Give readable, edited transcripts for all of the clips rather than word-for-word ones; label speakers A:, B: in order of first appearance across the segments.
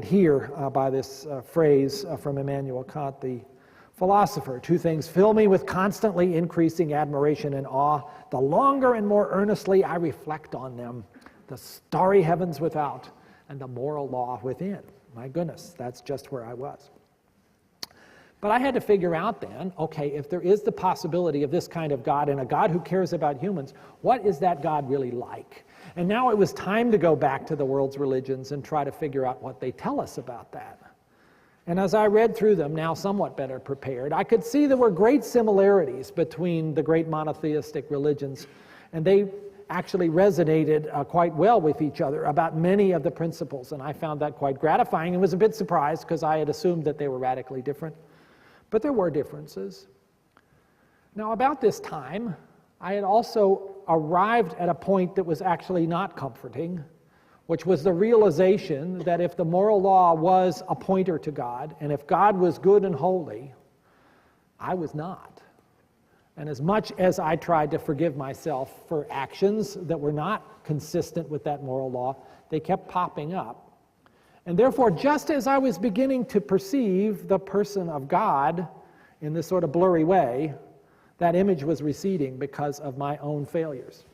A: here by this phrase from Immanuel Kant, the philosopher. Two things fill me with constantly increasing admiration and awe. The longer and more earnestly I reflect on them, the starry heavens without and the moral law within. My goodness, that's just where I was. But I had to figure out then, okay, if there is the possibility of this kind of God and a God who cares about humans, what is that God really like? And now it was time to go back to the world's religions and try to figure out what they tell us about that. And as I read through them, now somewhat better prepared, I could see there were great similarities between the great monotheistic religions, and they actually resonated quite well with each other about many of the principles, and I found that quite gratifying and was a bit surprised because I had assumed that they were radically different. But there were differences. Now, about this time, I had also arrived at a point that was actually not comforting, which was the realization that if the moral law was a pointer to God, and if God was good and holy, I was not. And as much as I tried to forgive myself for actions that were not consistent with that moral law, they kept popping up. And therefore, just as I was beginning to perceive the person of God in this sort of blurry way, that image was receding because of my own failures.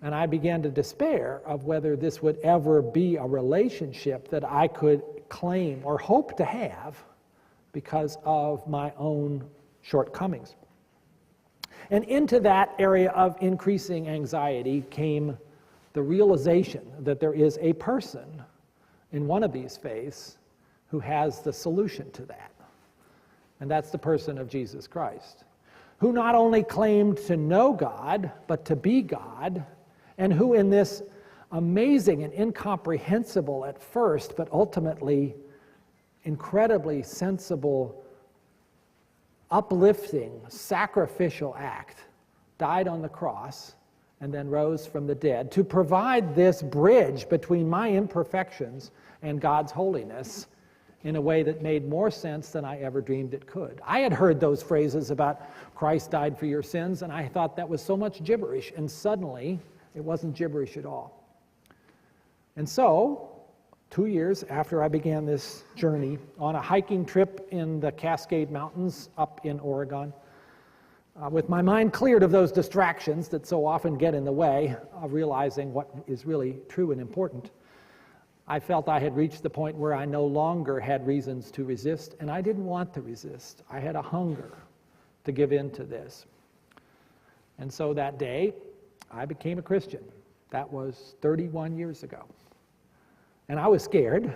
A: And I began to despair of whether this would ever be a relationship that I could claim or hope to have because of my own shortcomings. And into that area of increasing anxiety came the realization that there is a person in one of these faiths who has the solution to that. And that's the person of Jesus Christ, who not only claimed to know God, but to be God, and who in this amazing and incomprehensible at first, but ultimately incredibly sensible, uplifting, sacrificial act, died on the cross and then rose from the dead to provide this bridge between my imperfections and God's holiness in a way that made more sense than I ever dreamed it could. I had heard those phrases about Christ died for your sins, and I thought that was so much gibberish, and suddenly it wasn't gibberish at all. And so, 2 years after I began this journey, on a hiking trip in the Cascade Mountains up in Oregon, with my mind cleared of those distractions that so often get in the way of realizing what is really true and important, I felt I had reached the point where I no longer had reasons to resist, and I didn't want to resist. I had a hunger to give in to this. And so that day, I became a Christian. That was 31 years ago. And I was scared.